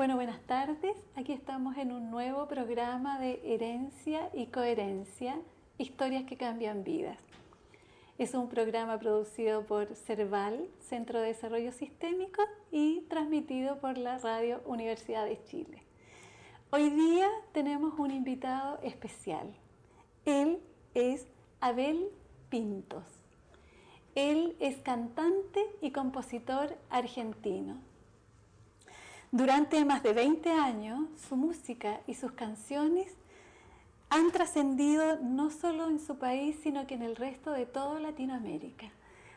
Bueno, buenas tardes. Aquí estamos en un nuevo programa de Herencia y Coherencia, historias que cambian vidas. Es un programa producido por CERVAL, Centro de Desarrollo Sistémico, y transmitido por la Radio Universidad de Chile. Hoy día tenemos un invitado especial. Él es Abel Pintos. Él es cantante y compositor argentino. Durante más de 20 años, su música y sus canciones han trascendido no solo en su país, sino que en el resto de toda Latinoamérica.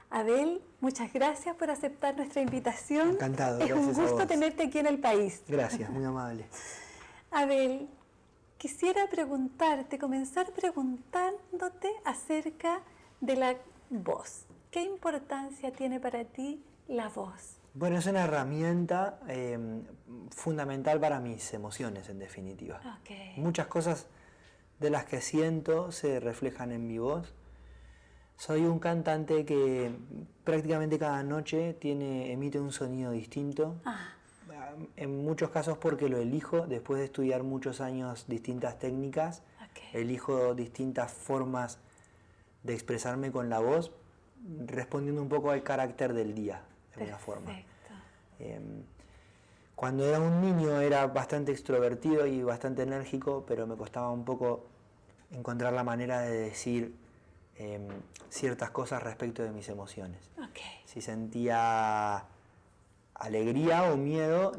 Abel, muchas gracias por aceptar nuestra invitación. Encantado, es gracias. Es un gusto tenerte aquí en el país. Gracias, muy amable. Abel, quisiera comenzar preguntándote acerca de la voz. ¿Qué importancia tiene para ti la voz? Bueno, es una herramienta fundamental para mis emociones, en definitiva. Okay. Muchas cosas de las que siento se reflejan en mi voz. Soy un cantante que prácticamente cada noche emite un sonido distinto. En muchos casos porque lo elijo, después de estudiar muchos años distintas técnicas, elijo distintas formas de expresarme con la voz, respondiendo un poco al carácter del día, de alguna forma. Cuando era un niño era bastante extrovertido y bastante enérgico, pero me costaba un poco encontrar la manera de decir ciertas cosas respecto de mis emociones. Si sentía alegría o miedo,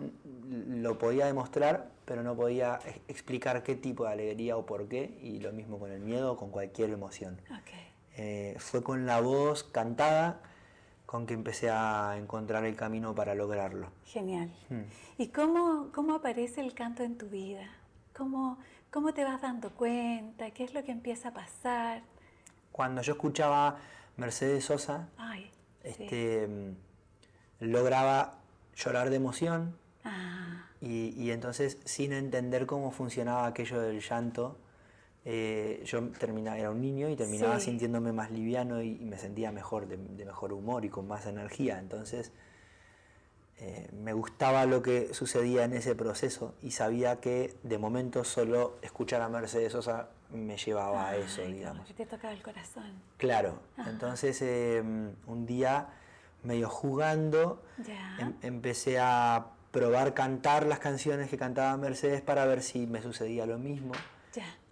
lo podía demostrar, pero no podía explicar qué tipo de alegría o por qué, y lo mismo con el miedo o con cualquier emoción. Fue con la voz cantada con que empecé a encontrar el camino para lograrlo. Genial. ¿Y cómo aparece el canto en tu vida? ¿Cómo te vas dando cuenta? ¿Qué es lo que empieza a pasar? Cuando yo escuchaba Mercedes Sosa, lograba llorar de emoción y entonces, sin entender cómo funcionaba aquello del llanto, yo era un niño y terminaba sintiéndome más liviano y me sentía mejor, de mejor humor y con más energía. Entonces me gustaba lo que sucedía en ese proceso y sabía que de momento solo escuchar a Mercedes Sosa me llevaba a eso, digamos. Que te tocaba el corazón. Claro. Entonces un día, medio jugando, empecé a probar cantar las canciones que cantaba Mercedes para ver si me sucedía lo mismo.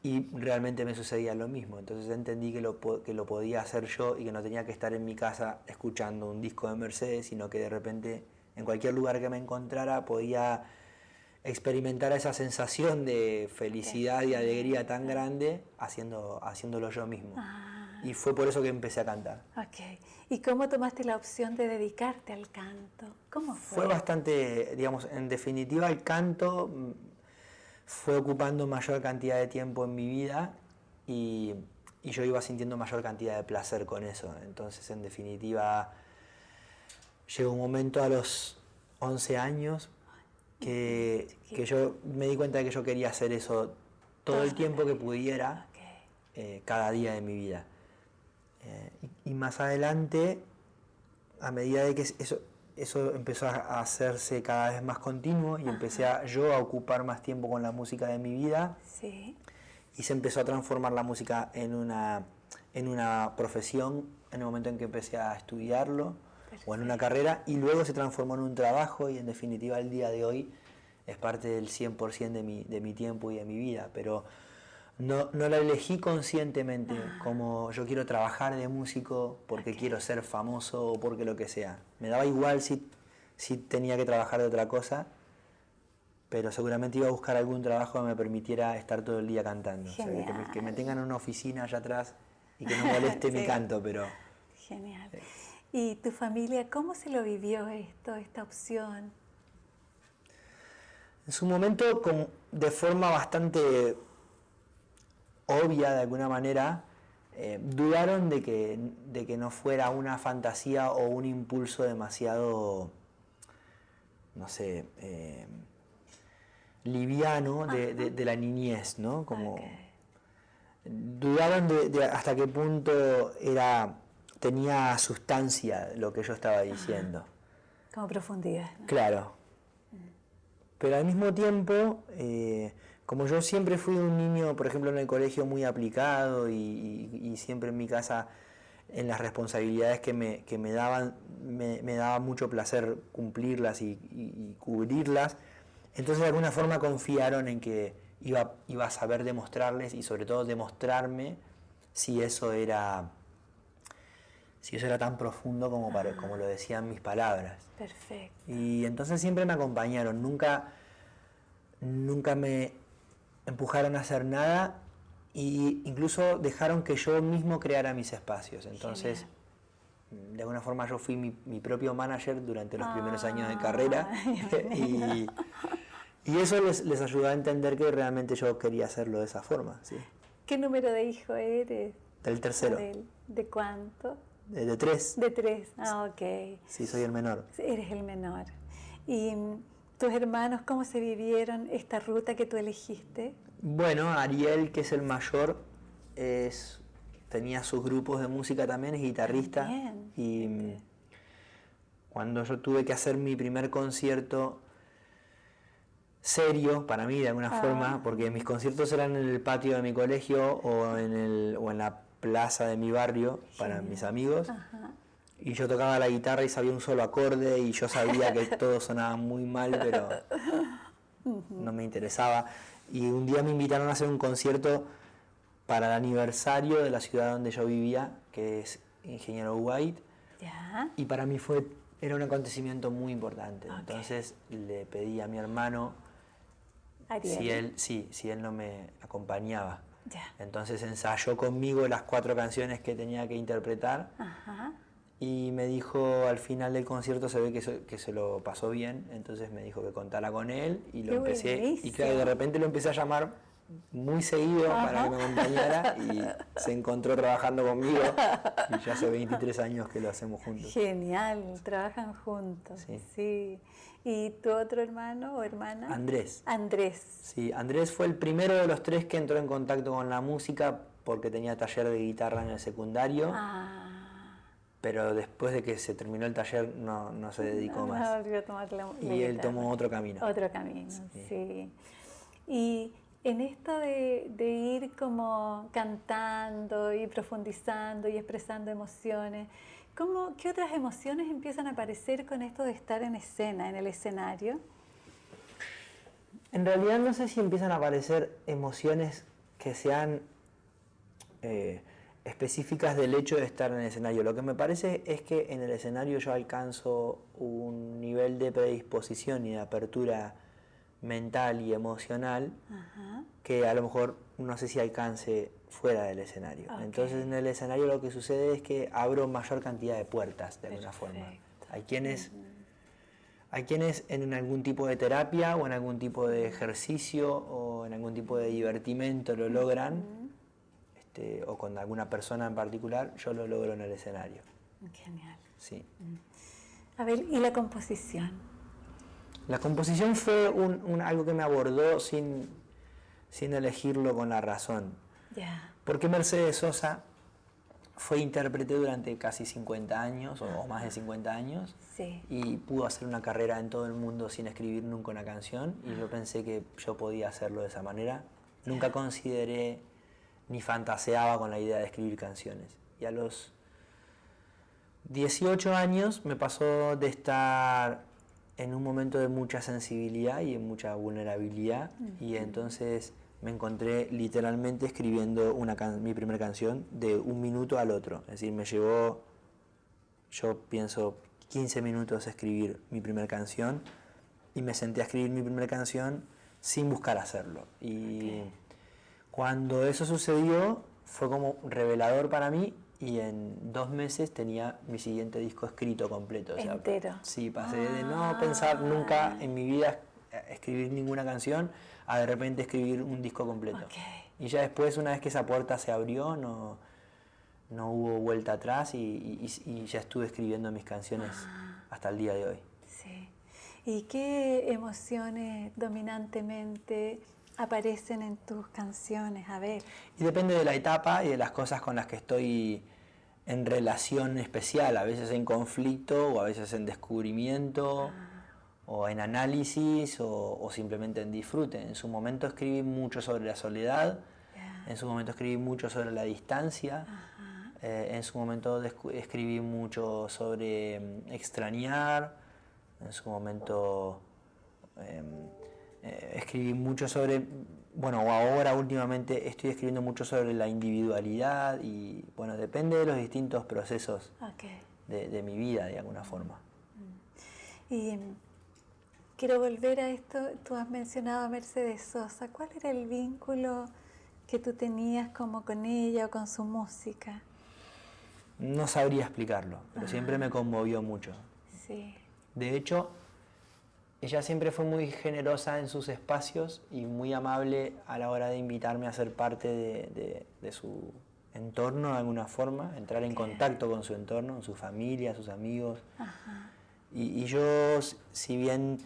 Y realmente me sucedía lo mismo. Entonces entendí que lo podía hacer yo y que no tenía que estar en mi casa escuchando un disco de Mercedes, sino que de repente en cualquier lugar que me encontrara podía experimentar esa sensación de felicidad y alegría tan grande haciéndolo yo mismo. Y fue por eso que empecé a cantar. ¿Y cómo tomaste la opción de dedicarte al canto? ¿Cómo fue? Fue bastante, digamos, en definitiva el canto fue ocupando mayor cantidad de tiempo en mi vida y yo iba sintiendo mayor cantidad de placer con eso. Entonces, en definitiva, llegó un momento a los 11 años que yo me di cuenta de que yo quería hacer eso todo el tiempo que pudiera, cada día de mi vida. Y más adelante, a medida de que eso empezó a hacerse cada vez más continuo y empecé yo a ocupar más tiempo con la música de mi vida, y se empezó a transformar la música en una profesión en el momento en que empecé a estudiarlo, o en una carrera, y luego se transformó en un trabajo, y en definitiva el día de hoy es parte del 100% de mi tiempo y de mi vida, pero no la elegí conscientemente como yo quiero trabajar de músico porque quiero ser famoso o porque lo que sea. Me daba igual si tenía que trabajar de otra cosa, pero seguramente iba a buscar algún trabajo que me permitiera estar todo el día cantando. O sea, que me tengan en una oficina allá atrás y que no moleste mi canto, pero... Genial. ¿Y tu familia cómo se lo vivió esta opción? En su momento, de forma bastante obvia de alguna manera, dudaron de que no fuera una fantasía o un impulso demasiado, no sé, liviano de la niñez, ¿no? Dudaron de hasta qué punto tenía sustancia lo que yo estaba diciendo. Como profundidad, ¿no? Claro. pero al mismo tiempo, como yo siempre fui un niño, por ejemplo, en el colegio muy aplicado y siempre en mi casa, en las responsabilidades que me daban, me daba mucho placer cumplirlas y cubrirlas, entonces de alguna forma confiaron en que iba a saber demostrarles y sobre todo demostrarme si eso era tan profundo como lo decían mis palabras. Perfecto. Y entonces siempre me acompañaron, nunca me empujaron a hacer nada e incluso dejaron que yo mismo creara mis espacios. Entonces, de alguna forma yo fui mi propio manager durante los primeros años de carrera y eso les ayudó a entender que realmente yo quería hacerlo de esa forma. ¿Sí? ¿Qué número de hijo eres? Del tercero. ¿De cuánto? De 3. De 3, ok. Sí, soy el menor. Eres el menor. ¿Y tus hermanos cómo se vivieron esta ruta que tú elegiste? Bueno, Ariel, que es el mayor, tenía sus grupos de música también, es guitarrista. Bien. Y cuando yo tuve que hacer mi primer concierto serio, para mí de alguna forma, porque mis conciertos eran en el patio de mi colegio o en la plaza de mi barrio para mis amigos. Ajá. Y yo tocaba la guitarra y sabía un solo acorde y yo sabía que todo sonaba muy mal, pero no me interesaba. Y un día me invitaron a hacer un concierto para el aniversario de la ciudad donde yo vivía, que es Ingeniero White. ¿Ya? Y para mí era un acontecimiento muy importante. Okay. Entonces le pedí a mi hermano Ariel. si él no me acompañaba. Ya. Entonces ensayó conmigo las 4 canciones que tenía que interpretar. Ajá. Y me dijo, al final del concierto se ve que se lo pasó bien, entonces me dijo que contara con él y lo empecé. Buenísimo. Y claro, de repente lo empecé a llamar muy seguido para que me acompañara y se encontró trabajando conmigo y ya hace 23 años que lo hacemos juntos. Genial, trabajan juntos. Sí. ¿Y tu otro hermano o hermana? Andrés. Andrés. Sí, Andrés fue el primero de los 3 que entró en contacto con la música porque tenía taller de guitarra en el secundario. Pero después de que se terminó el taller no se dedicó más. No volvió a tomar la y él guitarra. tomó otro camino. Otro camino, sí. Y en esto de ir como cantando y profundizando y expresando emociones, ¿qué otras emociones empiezan a aparecer con esto de estar en escena, en el escenario? En realidad no sé si empiezan a aparecer emociones que sean específicas del hecho de estar en el escenario. Lo que me parece es que en el escenario yo alcanzo un nivel de predisposición y de apertura mental y emocional que a lo mejor no sé si alcance fuera del escenario. Okay. Entonces en el escenario lo que sucede es que abro mayor cantidad de puertas de alguna forma. Hay quienes en algún tipo de terapia o en algún tipo de ejercicio o en algún tipo de divertimento lo logran. O con alguna persona en particular, yo lo logro en el escenario. Genial. Sí. A ver, ¿y la composición? La composición fue algo que me abordó sin elegirlo con la razón. Yeah. Porque Mercedes Sosa fue intérprete durante casi 50 años o más de 50 años. Sí. Y pudo hacer una carrera en todo el mundo sin escribir nunca una canción. Y yo pensé que yo podía hacerlo de esa manera. Yeah. Nunca consideré ni fantaseaba con la idea de escribir canciones. Y a los 18 años me pasó de estar en un momento de mucha sensibilidad y de mucha vulnerabilidad, y entonces me encontré literalmente escribiendo mi primera canción de un minuto al otro. Es decir, me llevó, yo pienso, 15 minutos a escribir mi primera canción, y me senté a escribir mi primera canción sin buscar hacerlo. Y cuando eso sucedió fue como revelador para mí y en 2 meses tenía mi siguiente disco escrito completo. O sea, entero. Sí, pasé de no pensar nunca en mi vida escribir ninguna canción a de repente escribir un disco completo. Y ya después, una vez que esa puerta se abrió, no hubo vuelta atrás y ya estuve escribiendo mis canciones hasta el día de hoy. Sí. ¿Y qué emociones dominantemente aparecen en tus canciones? A ver. Y depende de la etapa y de las cosas con las que estoy en relación especial, a veces en conflicto o a veces en descubrimiento o en análisis o simplemente en disfrute. En su momento escribí mucho sobre la soledad, en su momento escribí mucho sobre la distancia, en su momento escribí mucho sobre extrañar, en su momento escribí mucho sobre, bueno, ahora últimamente estoy escribiendo mucho sobre la individualidad y, bueno, depende de los distintos procesos de mi vida, de alguna forma. Y quiero volver a esto, tú has mencionado a Mercedes Sosa. ¿Cuál era el vínculo que tú tenías como con ella o con su música? No sabría explicarlo, pero siempre me conmovió mucho. Sí. De hecho, ella siempre fue muy generosa en sus espacios y muy amable a la hora de invitarme a ser parte de su entorno de alguna forma, entrar en contacto con su entorno, con su familia, sus amigos. Y yo, si bien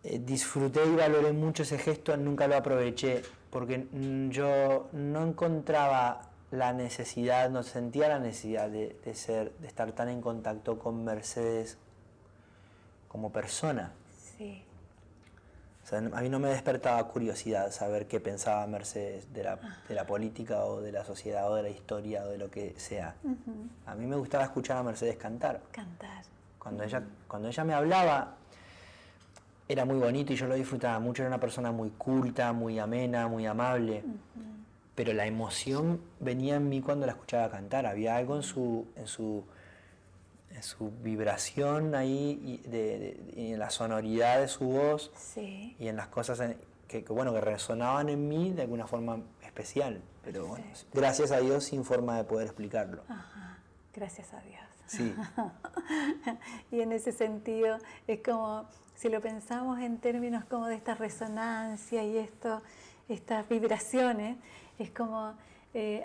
disfruté y valoré mucho ese gesto, nunca lo aproveché, porque yo no encontraba la necesidad, no sentía la necesidad de estar tan en contacto con Mercedes como persona. Sí. O sea, a mí no me despertaba curiosidad saber qué pensaba Mercedes de la política o de la sociedad o de la historia o de lo que sea. A mí me gustaba escuchar a Mercedes cantar. Cuando ella me hablaba, era muy bonito y yo lo disfrutaba mucho. Era una persona muy culta, muy amena, muy amable. Pero la emoción venía en mí cuando la escuchaba cantar. Había algo en su vibración ahí y en la sonoridad de su voz y en las cosas que resonaban en mí de alguna forma especial. Pero bueno, gracias a Dios sin forma de poder explicarlo. Gracias a Dios. Sí. Y en ese sentido es como, si lo pensamos en términos como de esta resonancia y estas vibraciones, es como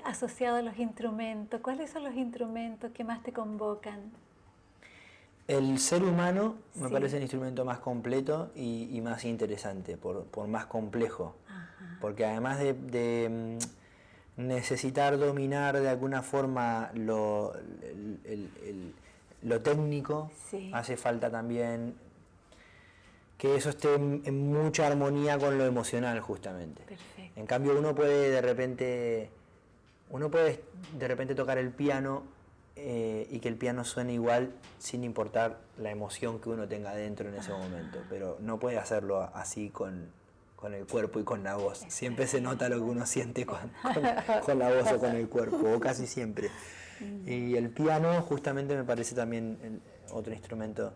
asociado a los instrumentos. ¿Cuáles son los instrumentos que más te convocan? El ser humano me parece el instrumento más completo y más interesante, por más complejo. Porque además de necesitar dominar de alguna forma lo técnico, hace falta también que eso esté en mucha armonía con lo emocional, justamente. Perfecto. En cambio, uno puede de repente tocar el piano y que el piano suene igual sin importar la emoción que uno tenga dentro en ese momento, pero no puede hacerlo así con el cuerpo y con la voz. Siempre se nota lo que uno siente con la voz o con el cuerpo, o casi siempre. Y el piano justamente me parece también otro instrumento.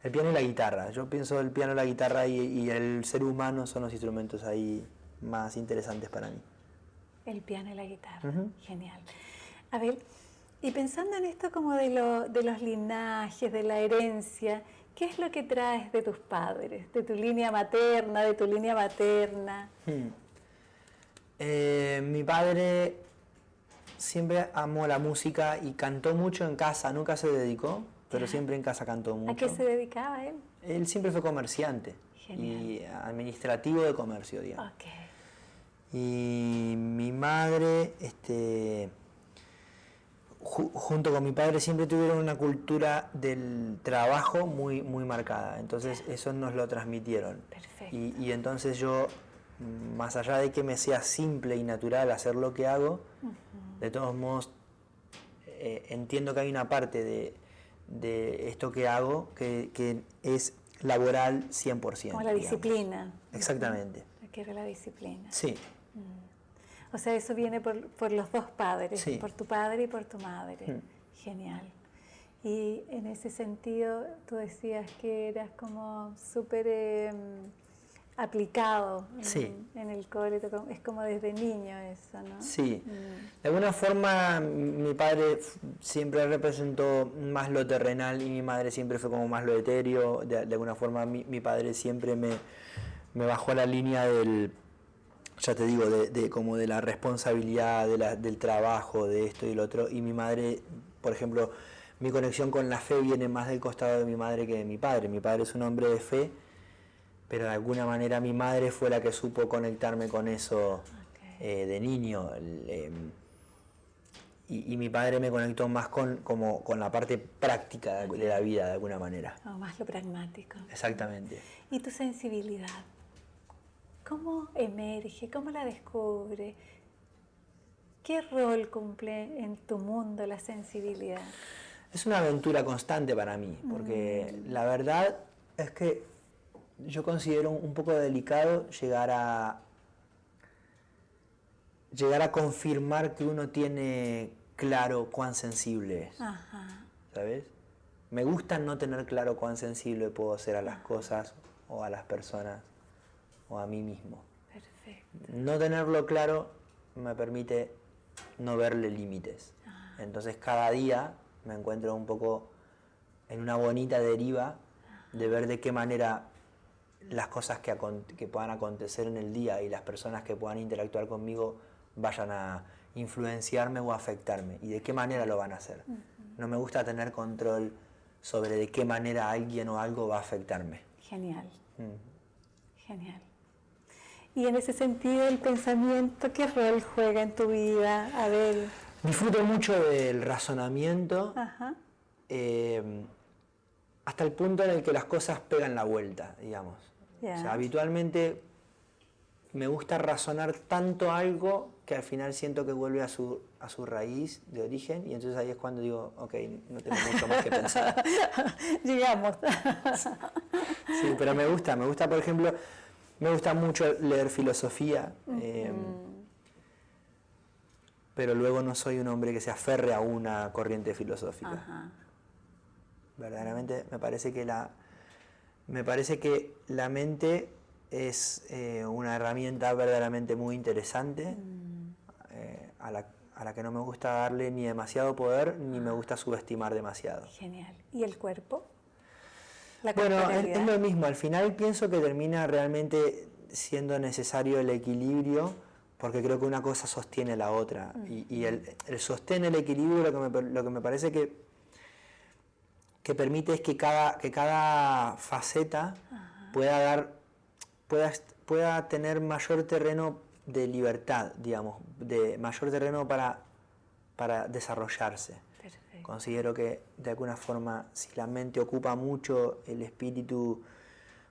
El piano y la guitarra. Yo pienso el piano, la guitarra y el ser humano son los instrumentos ahí más interesantes para mí. El piano y la guitarra. Genial. A ver, y pensando en esto como de los linajes, de la herencia, ¿qué es lo que traes de tus padres, de tu línea materna, de tu línea paterna? Mi padre siempre amó la música y cantó mucho en casa, nunca se dedicó, pero siempre en casa cantó mucho. ¿A qué se dedicaba él? Él siempre fue comerciante. Genial. Y administrativo de comercio, digamos. Okay. Y mi madre, junto con mi padre, siempre tuvieron una cultura del trabajo muy, muy marcada. Entonces eso nos lo transmitieron. Perfecto. Y entonces yo, más allá de que me sea simple y natural hacer lo que hago, de todos modos entiendo que hay una parte de esto que hago que es laboral 100%. Como la disciplina. Exactamente. Que era la disciplina. Sí. O sea, eso viene por los dos padres, sí. Por tu padre y por tu madre. Genial. Y en ese sentido, tú decías que eras como súper aplicado en el cole, es como desde niño eso, ¿no? Sí. De alguna forma mi padre siempre representó más lo terrenal y mi madre siempre fue como más lo etéreo. De alguna forma mi padre siempre me bajó a la línea del, ya te digo, como de la responsabilidad, del trabajo, de esto y lo otro. Y mi madre, por ejemplo, mi conexión con la fe viene más del costado de mi madre que de mi padre. Mi padre es un hombre de fe, pero de alguna manera mi madre fue la que supo conectarme con eso de niño. y mi padre me conectó más con la parte práctica de la vida, de alguna manera. O más lo pragmático. Exactamente. ¿Y tu sensibilidad? ¿Cómo emerge? ¿Cómo la descubre? ¿Qué rol cumple en tu mundo la sensibilidad? Es una aventura constante para mí, porque la verdad es que yo considero un poco delicado llegar a confirmar que uno tiene claro cuán sensible es. Ajá. ¿Sabes? Me gusta no tener claro cuán sensible puedo ser a las cosas o a las personas o a mí mismo. Perfecto. No tenerlo claro me permite no verle límites. Entonces cada día me encuentro un poco en una bonita deriva de ver de qué manera las cosas que puedan acontecer en el día y las personas que puedan interactuar conmigo vayan a influenciarme o afectarme y de qué manera lo van a hacer. No me gusta tener control sobre de qué manera alguien o algo va a afectarme. Genial. Genial. Y en ese sentido, el pensamiento, ¿qué rol juega en tu vida, Abel? Disfruto mucho del razonamiento, hasta el punto en el que las cosas pegan la vuelta, digamos. Yeah. O sea, habitualmente me gusta razonar tanto algo que al final siento que vuelve a su raíz de origen y entonces ahí es cuando digo, ok, no tengo mucho más que pensar. Llegamos. Sí, pero me gusta, por ejemplo, me gusta mucho leer filosofía, pero luego no soy un hombre que se aferre a una corriente filosófica. Verdaderamente me parece que la mente es una herramienta verdaderamente muy interesante, a la que no me gusta darle ni demasiado poder, ni me gusta subestimar demasiado. Genial. ¿Y el cuerpo? Bueno, es lo mismo. Al final pienso que termina realmente siendo necesario el equilibrio, porque creo que una cosa sostiene la otra. Y el sostén, el equilibrio, lo que me parece que permite es que cada faceta pueda tener mayor terreno de libertad, digamos, de mayor terreno para desarrollarse. Perfecto. Considero que de alguna forma, si la mente ocupa mucho, el espíritu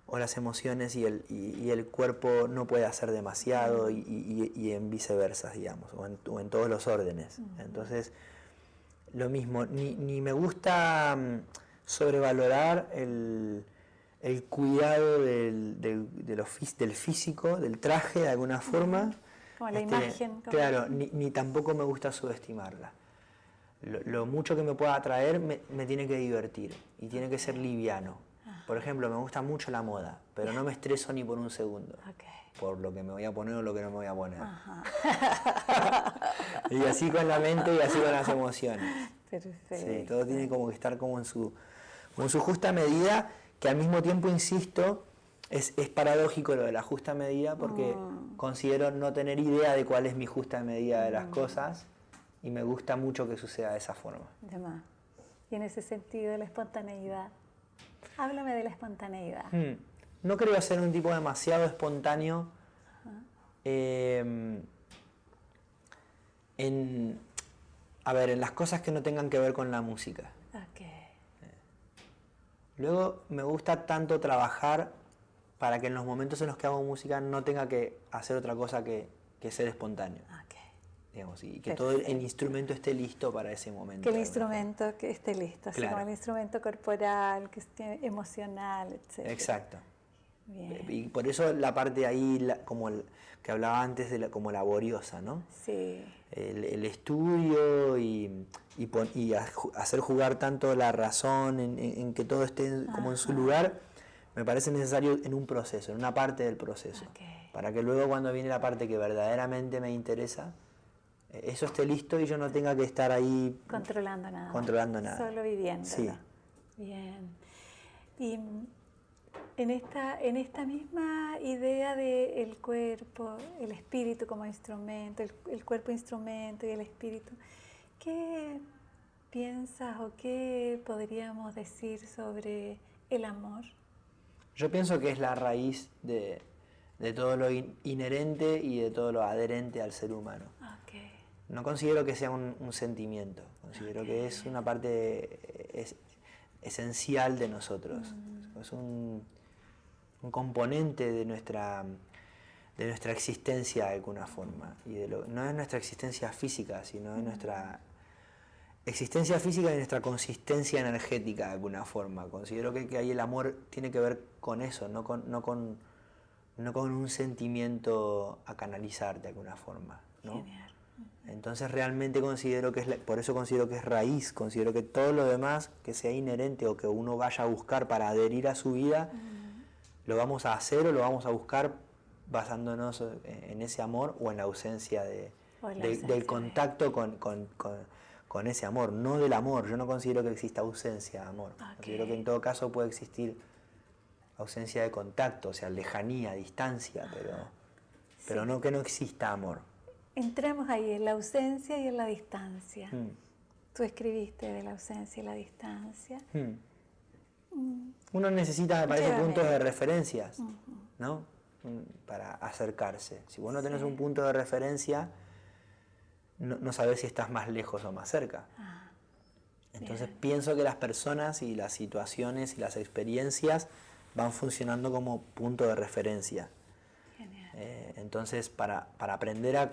o las emociones y el cuerpo no puede hacer demasiado y en viceversa, digamos, o en todos los órdenes. Entonces, lo mismo, ni me gusta sobrevalorar el cuidado del físico, del traje de alguna forma. Como la imagen. Claro, ni tampoco me gusta subestimarla. Lo mucho que me pueda atraer me tiene que divertir y tiene que ser liviano. Por ejemplo, me gusta mucho la moda, pero no me estreso ni por un segundo por lo que me voy a poner o lo que no me voy a poner. Y así con la mente y así con las emociones. Perfecto. Sí, todo tiene como que estar como en su justa medida, que al mismo tiempo, insisto, es paradójico lo de la justa medida, porque considero no tener idea de cuál es mi justa medida de las cosas y me gusta mucho que suceda de esa forma. Y en ese sentido, la espontaneidad. Háblame de la espontaneidad. No creo ser un tipo demasiado espontáneo en las cosas que no tengan que ver con la música. Luego me gusta tanto trabajar para que en los momentos en los que hago música no tenga que hacer otra cosa que ser espontáneo. Digamos, y que todo el instrumento esté listo para ese momento. Que el instrumento que esté listo, claro. como el instrumento corporal, que esté emocional, etc. Exacto. Bien. Y por eso la parte ahí, que hablaba antes, como laboriosa, ¿no? Sí. El estudio y hacer jugar tanto la razón en que todo esté como en su lugar, me parece necesario en un proceso, en una parte del proceso. Para que luego, cuando viene la parte que verdaderamente me interesa, eso esté listo y yo no tenga que estar ahí controlando nada. Solo viviendo. Sí. Bien. Y en esta misma idea del cuerpo, el espíritu como instrumento, el cuerpo instrumento y el espíritu, ¿qué piensas o qué podríamos decir sobre el amor? Yo pienso que es la raíz de todo lo inherente y de todo lo adherente al ser humano. No considero que sea un sentimiento, considero que es una parte esencial de nosotros. Es un componente de nuestra existencia de alguna forma. No es nuestra existencia física, sino de nuestra existencia física y nuestra consistencia energética de alguna forma. Considero que ahí el amor tiene que ver con eso, no con un sentimiento a canalizar de alguna forma, ¿no? Genial. Entonces realmente considero que por eso considero que es raíz, considero que todo lo demás que sea inherente o que uno vaya a buscar para adherir a su vida, lo vamos a hacer o lo vamos a buscar basándonos en ese amor o en la ausencia del contacto con ese amor, no del amor. Yo no considero que exista ausencia de amor. Considero que en todo caso puede existir ausencia de contacto, o sea, lejanía, distancia, pero no que no exista amor. Entremos ahí en la ausencia y en la distancia. Tú escribiste de la ausencia y la distancia. Uno necesita, me parece, puntos de referencias, ¿no? Para acercarse. Si vos no tenés un punto de referencia, no sabés si estás más lejos o más cerca. Entonces pienso que las personas y las situaciones y las experiencias van funcionando como punto de referencia. Entonces para aprender a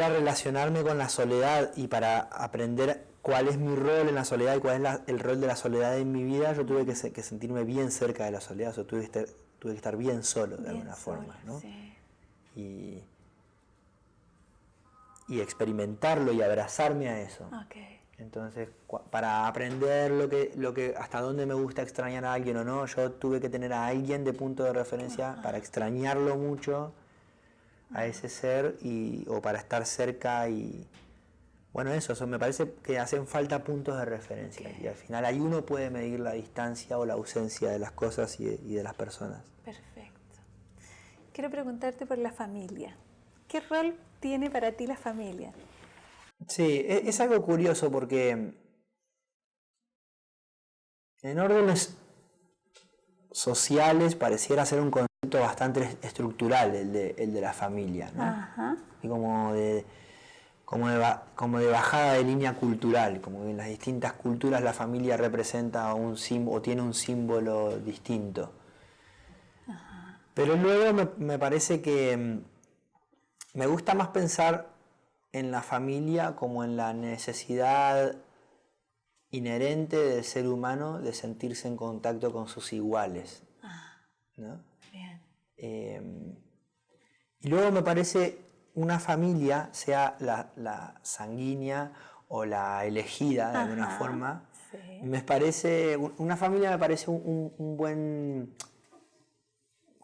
relacionarme con la soledad y para aprender cuál es mi rol en la soledad y cuál es el rol de la soledad en mi vida, yo tuve que sentirme bien cerca de la soledad, o sea, tuve que estar bien solo de alguna forma, ¿no? Sí. Y experimentarlo y abrazarme a eso. Entonces, para aprender lo que hasta dónde me gusta extrañar a alguien o no, yo tuve que tener a alguien de punto de referencia para extrañarlo mucho a ese ser o para estar cerca y bueno, eso me parece que hacen falta puntos de referencia y al final ahí uno puede medir la distancia o la ausencia de las cosas y de las personas. Perfecto. Quiero preguntarte por la familia. ¿Qué rol tiene para ti la familia? Sí, es algo curioso porque en órdenes sociales pareciera ser un concepto bastante estructural el de la familia, ¿no? Y como de bajada de línea cultural, como que en las distintas culturas la familia representa o tiene un símbolo distinto. Pero luego me parece que me gusta más pensar en la familia como en la necesidad inherente del ser humano de sentirse en contacto con sus iguales, ¿no? Bien. Y luego me parece una familia, sea la sanguínea o la elegida de alguna forma, una familia me parece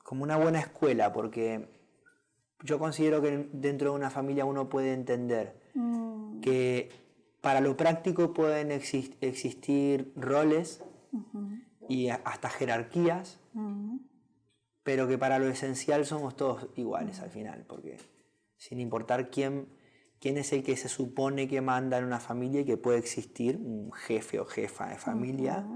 como una buena escuela, porque yo considero que dentro de una familia uno puede entender que para lo práctico pueden existir roles y hasta jerarquías, pero que para lo esencial somos todos iguales al final, porque sin importar quién es el que se supone que manda en una familia y que puede existir un jefe o jefa de familia,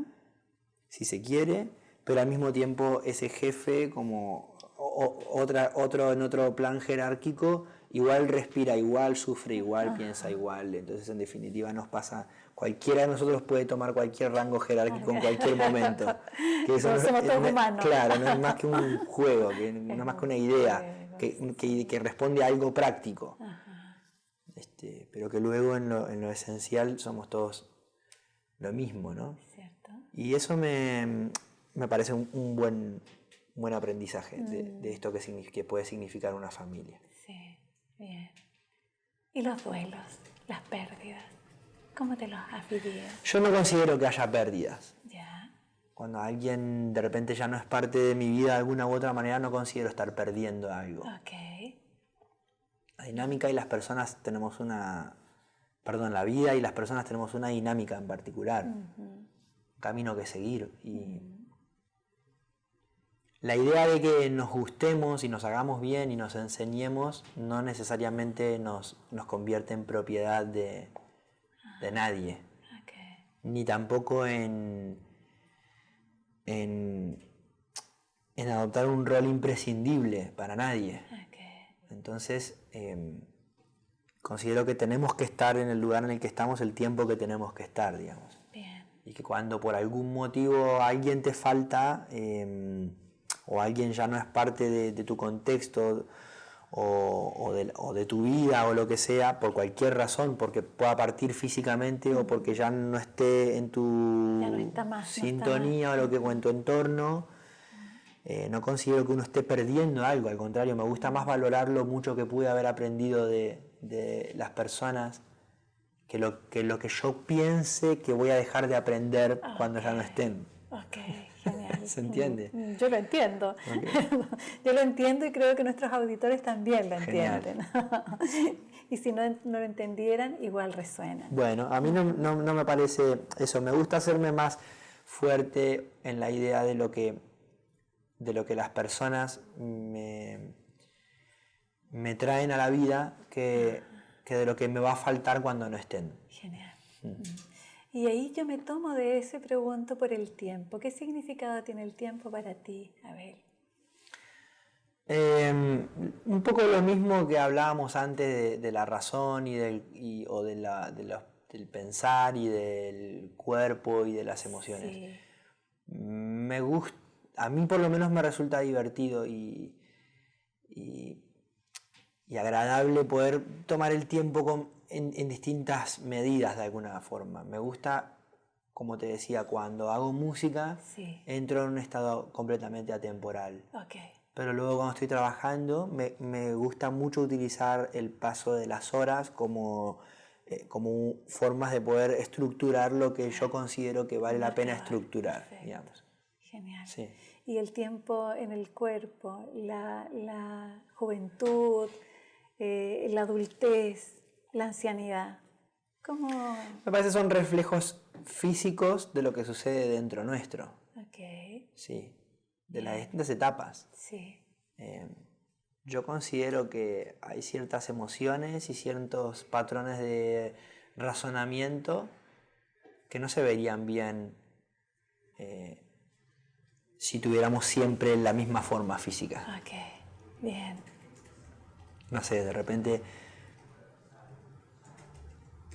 si se quiere, pero al mismo tiempo ese jefe como otro en otro plan jerárquico igual respira igual, sufre igual, piensa igual. Entonces en definitiva nos pasa, cualquiera de nosotros puede tomar cualquier rango jerárquico en cualquier momento. Que eso somos todos humanos. Claro, no es más que un juego, no es más que una idea que responde a algo práctico. Pero que luego en lo esencial somos todos lo mismo, ¿no? Cierto. Y eso me parece un buen aprendizaje de esto que puede significar una familia. Sí, bien. ¿Y los duelos, las pérdidas? ¿Cómo te los has vivido? Yo no considero que haya pérdidas. Ya. Cuando alguien de repente ya no es parte de mi vida de alguna u otra manera, no considero estar perdiendo algo. La dinámica y las personas tenemos la vida y las personas tenemos una dinámica en particular, un camino que seguir. Y la idea de que nos gustemos y nos hagamos bien y nos enseñemos no necesariamente nos convierte en propiedad de nadie, ni tampoco en adoptar un rol imprescindible para nadie. Entonces, considero que tenemos que estar en el lugar en el que estamos el tiempo que tenemos que estar, digamos. Bien. Y que cuando por algún motivo alguien te falta o alguien ya no es parte de tu contexto o de tu vida o lo que sea, por cualquier razón, porque pueda partir físicamente o porque ya no esté en tu Ya no está más, sintonía o en tu entorno, no considero que uno esté perdiendo algo, al contrario, me gusta más valorar lo mucho que pude haber aprendido de las personas que lo que yo piense que voy a dejar de aprender cuando ya no estén. Ok, genial. ¿Se entiende? Yo lo entiendo. Okay. Yo lo entiendo y creo que nuestros auditores también lo Genial. entienden. Y si no lo entendieran, igual resuenan. Bueno, a mí no me parece eso. Me gusta hacerme más fuerte en la idea de lo que las personas me traen a la vida que de lo que me va a faltar cuando no estén. Genial. Y ahí yo me tomo de eso y pregunto por el tiempo. ¿Qué significado tiene el tiempo para ti, Abel? Un poco lo mismo que hablábamos antes de la razón del pensar y del cuerpo y de las emociones. Sí. Me gusta, a mí por lo menos me resulta divertido y agradable poder tomar el tiempo en distintas medidas de alguna forma. Me gusta, como te decía, cuando hago música, Sí. entro en un estado completamente atemporal. Okay. Pero luego cuando estoy trabajando, me gusta mucho utilizar el paso de las horas como formas de poder estructurar lo que yo considero que vale la pena estructurar. Perfecto. Digamos. Genial. Sí. Y el tiempo en el cuerpo, la juventud, la adultez, la ancianidad. ¿Cómo? Me parece que son reflejos físicos de lo que sucede dentro nuestro. Ok. Sí. De las distintas etapas. Sí. Yo considero que hay ciertas emociones y ciertos patrones de razonamiento que no se verían bien si tuviéramos siempre la misma forma física. Ok, bien. No sé, de repente,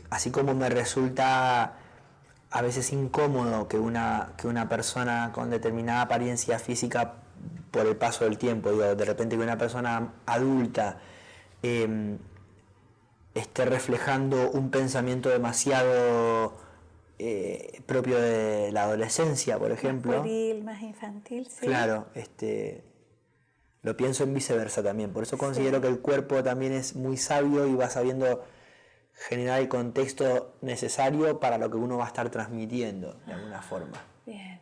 así como me resulta a veces incómodo que una persona con determinada apariencia física por el paso del tiempo, digo, de repente que una persona adulta esté reflejando un pensamiento demasiado propio de la adolescencia, por ejemplo. Más pueril, más infantil, sí. Claro, lo pienso en viceversa también. Por eso considero que el cuerpo también es muy sabio y va sabiendo generar el contexto necesario para lo que uno va a estar transmitiendo de alguna forma. Bien.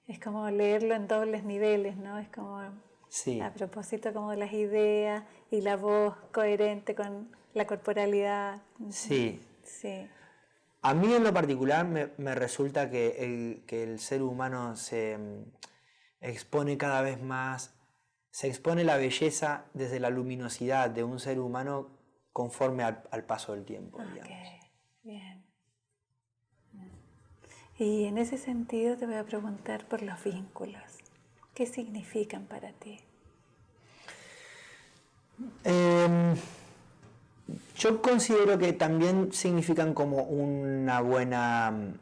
Es como leerlo en dobles niveles, ¿no? Es como Sí. a propósito como de las ideas y la voz coherente con la corporalidad. Sí. Sí. A mí en lo particular me resulta que el ser humano se expone cada vez más, se expone la belleza desde la luminosidad de un ser humano conforme al paso del tiempo, digamos. Bien. Y en ese sentido te voy a preguntar por los vínculos. ¿Qué significan para ti? Yo considero que también significan como una buena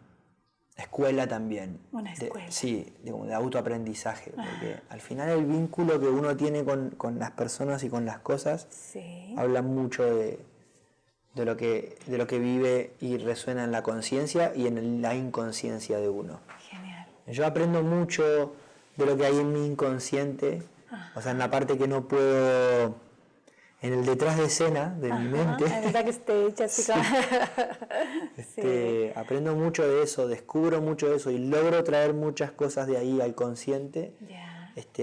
escuela también. Una escuela. Sí, de autoaprendizaje. Porque al final el vínculo que uno tiene con las personas y con las cosas habla mucho de lo que vive y resuena en la conciencia y en la inconsciencia de uno. Genial. Yo aprendo mucho de lo que hay en mi inconsciente, o sea, en la parte que no puedo, en el detrás de escena de mi mente. En el backstage, así como. Aprendo mucho de eso, descubro mucho de eso y logro traer muchas cosas de ahí al consciente,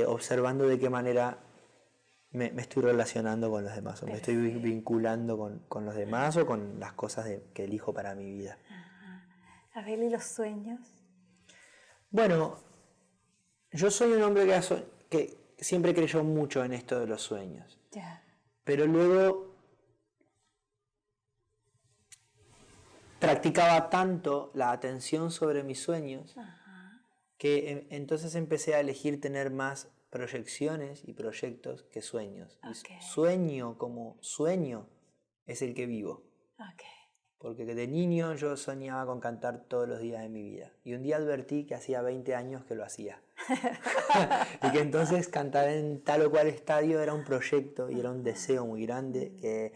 observando de qué manera me estoy relacionando con los demás, o me estoy vinculando con los demás o con las cosas que elijo para mi vida. Abel, ¿y los sueños? Bueno, yo soy un hombre que siempre creyó mucho en esto de los sueños. Pero luego practicaba tanto la atención sobre mis sueños que entonces empecé a elegir tener más proyecciones y proyectos que sueños. Y sueño como sueño es el que vivo. Ok. Porque de niño yo soñaba con cantar todos los días de mi vida. Y un día advertí que hacía 20 años que lo hacía. Y que entonces cantar en tal o cual estadio era un proyecto y era un deseo muy grande, que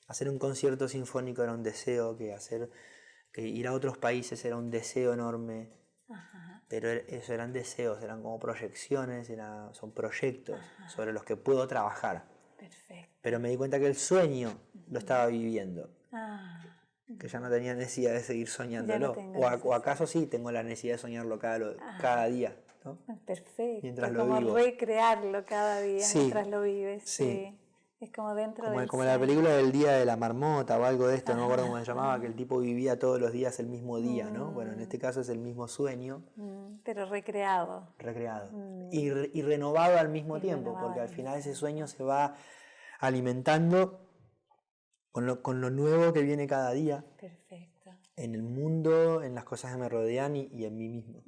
hacer un concierto sinfónico era un deseo, que ir a otros países era un deseo enorme. Pero eso eran deseos, eran como proyecciones, son proyectos sobre los que puedo trabajar. Perfecto. Pero me di cuenta que el sueño lo estaba viviendo. Que ya no tenía necesidad de seguir soñándolo. O acaso sí tengo la necesidad de soñarlo cada día, ¿no? Perfecto. Mientras lo como vivo. Recrearlo cada día Sí, mientras lo vives. Sí. Es como dentro del como la película del Día de la Marmota o algo de esto, no me acuerdo cómo se llamaba, que el tipo vivía todos los días el mismo día, ¿no? Bueno, en este caso es el mismo sueño. Pero recreado. Recreado. Y renovado al mismo tiempo, porque al final ese sueño se va alimentando con lo nuevo que viene cada día. Perfecto. En el mundo, en las cosas que me rodean y en mí mismo.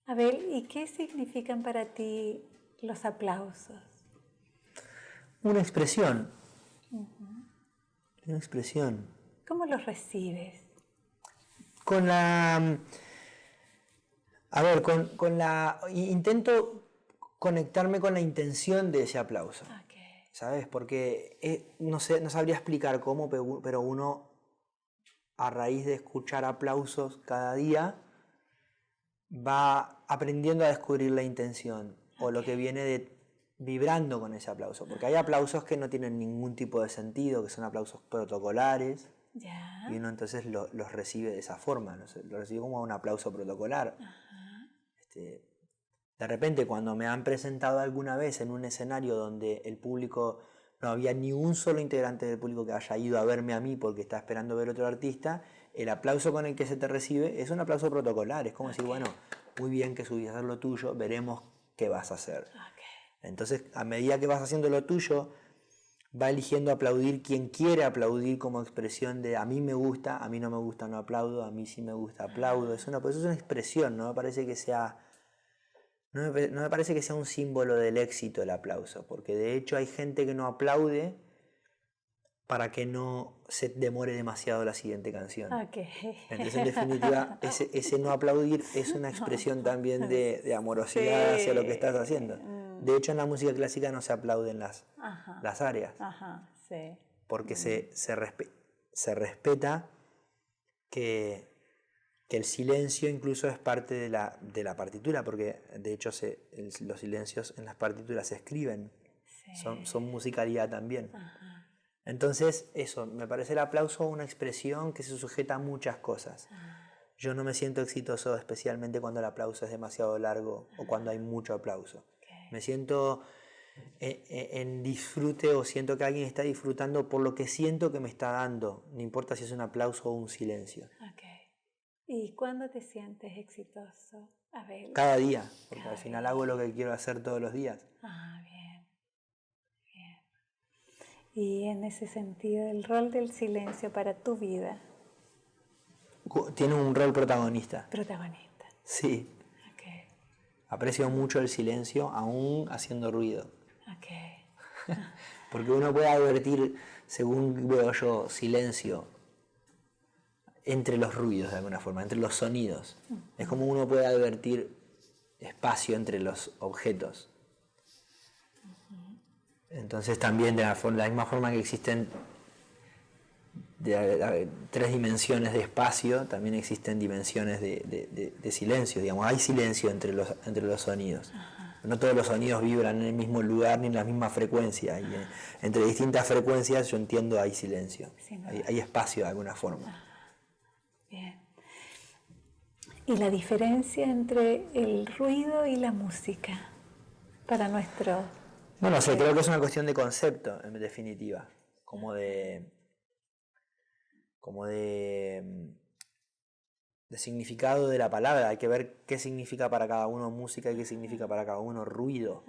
Abel, ¿y qué significan para ti los aplausos? Una expresión. Una expresión. ¿Cómo los recibes? Intento conectarme con la intención de ese aplauso. Okay. ¿Sabes? Porque no sabría explicar cómo, pero uno, a raíz de escuchar aplausos cada día, va aprendiendo a descubrir la intención o lo que viene vibrando con ese aplauso. Porque hay aplausos que no tienen ningún tipo de sentido, que son aplausos protocolares. Yeah. Y uno entonces los recibe de esa forma, lo recibe como un aplauso protocolar. De repente, cuando me han presentado alguna vez en un escenario donde el público, no había ni un solo integrante del público que haya ido a verme a mí porque está esperando ver otro artista, el aplauso con el que se te recibe es un aplauso protocolar. Es como decir, bueno, muy bien que subís a hacer lo tuyo, veremos qué vas a hacer. Entonces, a medida que vas haciendo lo tuyo, va eligiendo aplaudir quien quiere aplaudir como expresión de a mí me gusta, a mí no me gusta, no aplaudo, a mí sí me gusta, aplaudo. Eso es una expresión, no me parece que sea un símbolo del éxito el aplauso, porque de hecho hay gente que no aplaude para que no se demore demasiado la siguiente canción. Entonces, en definitiva, ese no aplaudir es una expresión también de amorosidad hacia lo que estás haciendo. De hecho, en la música clásica no se aplauden las áreas, porque se respeta que el silencio incluso es parte de la partitura, porque de hecho los silencios en las partituras se escriben, son musicalidad también. Entonces, eso, me parece el aplauso una expresión que se sujeta a muchas cosas. Yo no me siento exitoso especialmente cuando el aplauso es demasiado largo o cuando hay mucho aplauso. Me siento en disfrute o siento que alguien está disfrutando por lo que siento que me está dando, no importa si es un aplauso o un silencio. ¿Y cuándo te sientes exitoso? Abel. Cada día, porque al final hago lo que quiero hacer todos los días. Bien. Y en ese sentido, el rol del silencio para tu vida. Tiene un rol protagonista. Protagonista. Sí. Aprecio mucho el silencio, aún haciendo ruido. Porque uno puede advertir, según veo yo, silencio entre los ruidos de alguna forma, entre los sonidos. Es como uno puede advertir espacio entre los objetos. Entonces también de la misma forma que existen 3 dimensiones de espacio, también existen dimensiones de silencio. Digamos, hay silencio entre los sonidos. No todos los sonidos vibran en el mismo lugar ni en la misma frecuencia. Y entre distintas frecuencias yo entiendo hay silencio. Hay espacio de alguna forma. Bien. ¿Y la diferencia entre el ruido y la música para nuestro...? No lo sé, creo que es una cuestión de concepto, en definitiva. Como de significado de la palabra. Hay que ver qué significa para cada uno música y qué significa para cada uno ruido.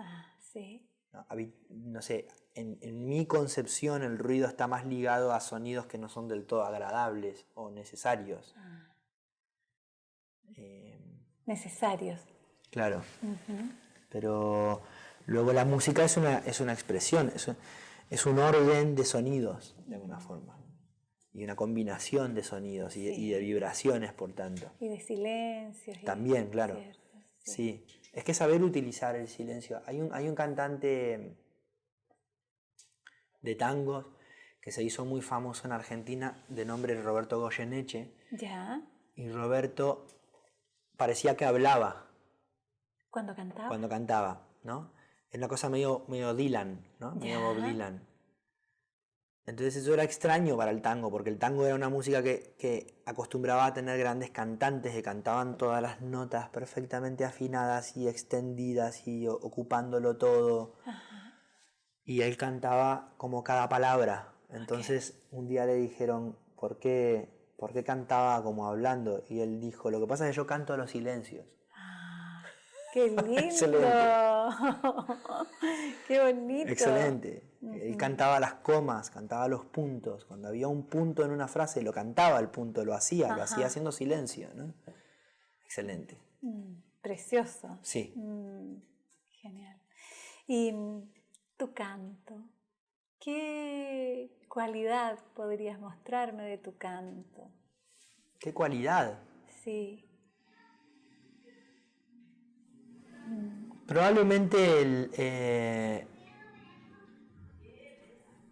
No sé, en mi concepción el ruido está más ligado a sonidos que no son del todo agradables o necesarios. Necesarios. Claro. Pero luego la música es una expresión. es un orden de sonidos, de alguna forma. Y una combinación de sonidos y de vibraciones, por tanto. Y de silencios. También, claro. Cierto, sí. Es que saber utilizar el silencio. Hay un cantante de tangos que se hizo muy famoso en Argentina, de nombre Roberto Goyeneche. Ya. Y Roberto parecía que hablaba. ¿Cuando cantaba? Cuando cantaba, ¿no? Es una cosa medio Dylan, ¿no? Medio Bob Dylan. Entonces eso era extraño para el tango, porque el tango era una música que acostumbraba a tener grandes cantantes que cantaban todas las notas perfectamente afinadas y extendidas y ocupándolo todo. Ajá. Y él cantaba como cada palabra. Entonces un día le dijeron, ¿por qué cantaba como hablando? Y él dijo, lo que pasa es que yo canto los silencios. ¡Qué lindo! Excelente. ¡Qué bonito! Excelente. Él cantaba las comas, cantaba los puntos. Cuando había un punto en una frase, lo cantaba el punto, lo hacía haciendo silencio, ¿no? Excelente. Precioso. Sí. Genial. Y tu canto, ¿qué cualidad podrías mostrarme de tu canto? ¿Qué cualidad? Sí. Probablemente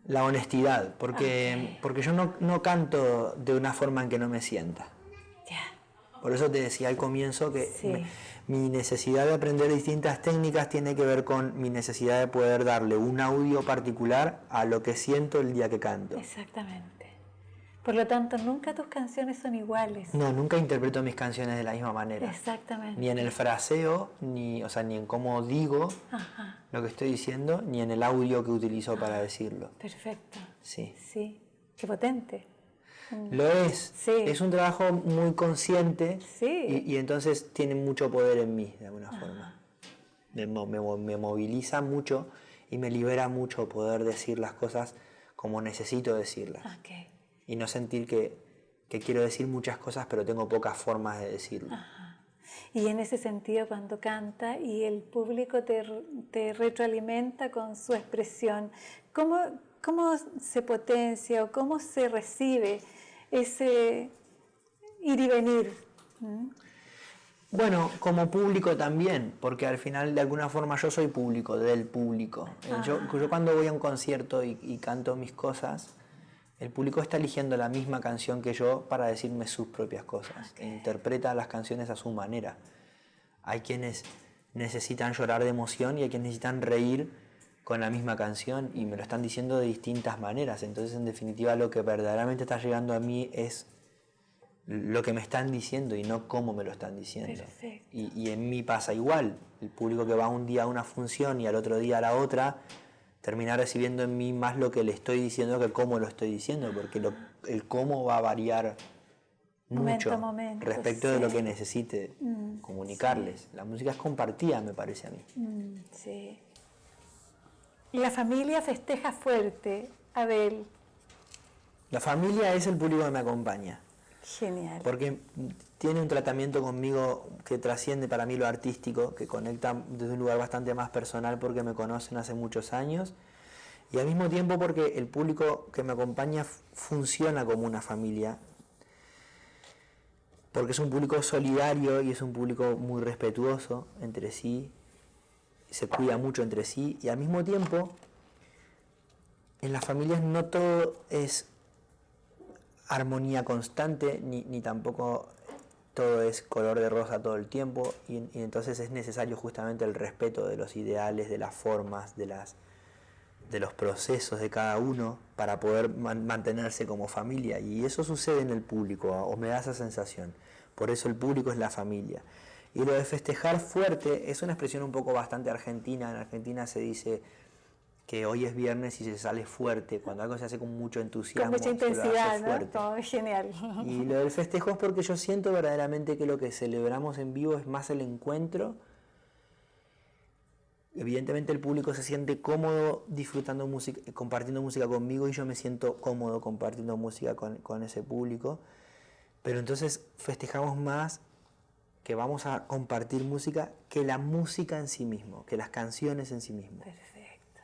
la honestidad, porque yo no canto de una forma en que no me sienta. Por eso te decía al comienzo que mi necesidad de aprender distintas técnicas tiene que ver con mi necesidad de poder darle un audio particular a lo que siento el día que canto. Exactamente. Por lo tanto, nunca tus canciones son iguales. No, nunca interpreto mis canciones de la misma manera. Exactamente. Ni en el fraseo, ni en cómo digo lo que estoy diciendo, ni en el audio que utilizo para decirlo. Perfecto. Sí. Sí. Qué potente. Lo es. Sí. Es un trabajo muy consciente sí. y entonces tiene mucho poder en mí, de alguna forma. Me moviliza mucho y me libera mucho poder decir las cosas como necesito decirlas. Okay. Y no sentir que quiero decir muchas cosas, pero tengo pocas formas de decirlo. Y en ese sentido, cuando canta y el público te retroalimenta con su expresión, ¿cómo se potencia o cómo se recibe ese ir y venir? Bueno, como público también, porque al final de alguna forma yo soy público, del público. Yo cuando voy a un concierto y canto mis cosas, el público está eligiendo la misma canción que yo para decirme sus propias cosas. E interpreta las canciones a su manera. Hay quienes necesitan llorar de emoción y hay quienes necesitan reír con la misma canción y me lo están diciendo de distintas maneras. Entonces, en definitiva, lo que verdaderamente está llegando a mí es lo que me están diciendo y no cómo me lo están diciendo. Perfecto. Y en mí pasa igual. El público que va un día a una función y al otro día a la otra termina recibiendo en mí más lo que le estoy diciendo que cómo lo estoy diciendo, porque el cómo va a variar mucho momento, respecto de lo que necesite comunicarles. La música es compartida, me parece a mí. Sí. La familia festeja fuerte, Abel. La familia es el público que me acompaña. Genial. Porque tiene un tratamiento conmigo que trasciende para mí lo artístico, que conecta desde un lugar bastante más personal porque me conocen hace muchos años y al mismo tiempo porque el público que me acompaña funciona como una familia, porque es un público solidario y es un público muy respetuoso entre sí, se cuida mucho entre sí y al mismo tiempo en las familias no todo es armonía constante, ni tampoco todo es color de rosa todo el tiempo y entonces es necesario justamente el respeto de los ideales, de las formas, de los procesos de cada uno para poder mantenerse como familia y eso sucede en el público, o me da esa sensación. Por eso el público es la familia. Y lo de festejar fuerte es una expresión un poco bastante argentina. En Argentina se dice que hoy es viernes y se sale fuerte, cuando algo se hace con mucho entusiasmo, con mucha intensidad, ¿no? Todo es genial. Y lo del festejo es porque yo siento verdaderamente que lo que celebramos en vivo es más el encuentro. Evidentemente el público se siente cómodo disfrutando música, compartiendo música conmigo y yo me siento cómodo compartiendo música con ese público. Pero entonces festejamos más que vamos a compartir música que la música en sí mismo, que las canciones en sí mismo. Perfecto.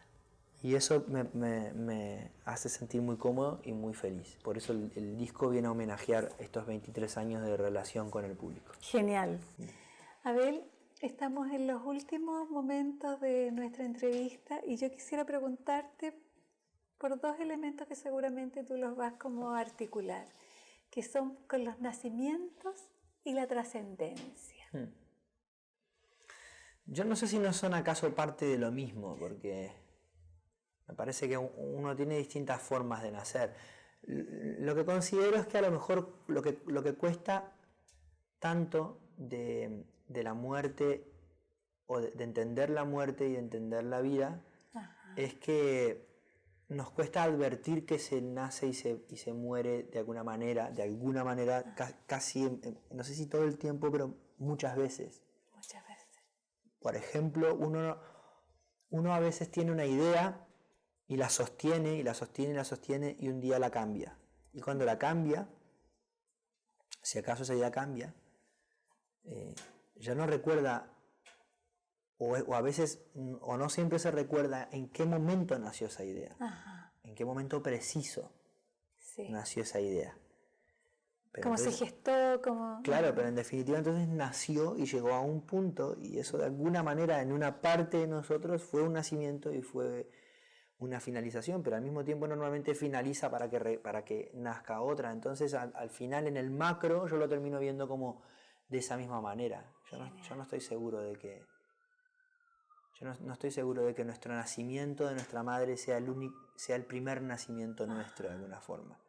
Y eso me hace sentir muy cómodo y muy feliz. Por eso el disco viene a homenajear estos 23 años de relación con el público. Genial. Abel, estamos en los últimos momentos de nuestra entrevista y yo quisiera preguntarte por dos elementos que seguramente tú los vas como a articular, que son con los nacimientos y la trascendencia. Yo no sé si no son acaso parte de lo mismo, porque me parece que uno tiene distintas formas de nacer. Lo que considero es que a lo mejor lo que cuesta tanto de la muerte, o de entender la muerte y de entender la vida, es que nos cuesta advertir que se nace y se muere de alguna manera, casi, no sé si todo el tiempo, pero muchas veces. Muchas veces. Por ejemplo, uno a veces tiene una idea y la sostiene, y la sostiene, y la sostiene, y un día la cambia. Y cuando la cambia, si acaso esa idea cambia, ya no recuerda, o a veces, o no siempre se recuerda en qué momento nació esa idea, en qué momento preciso nació esa idea. Pero ¿cómo entonces, se gestó? Claro, pero en definitiva entonces nació y llegó a un punto, y eso de alguna manera en una parte de nosotros fue un nacimiento y fue una finalización, pero al mismo tiempo normalmente finaliza para que nazca otra. Entonces al final en el macro yo lo termino viendo como de esa misma manera. Yo no estoy seguro de que no estoy seguro de que nuestro nacimiento de nuestra madre sea el primer nacimiento nuestro de alguna forma.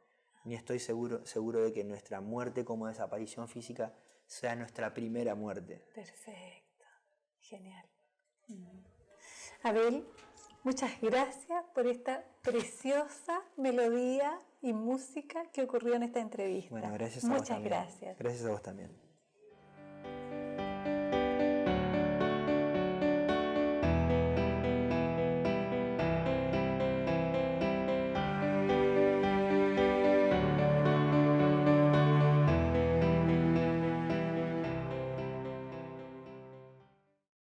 Ni estoy seguro de que nuestra muerte como desaparición física sea nuestra primera muerte. Perfecto, genial. Abel, muchas gracias por esta preciosa melodía y música que ocurrió en esta entrevista. Bueno, gracias a vos también. Muchas gracias. Gracias a vos también.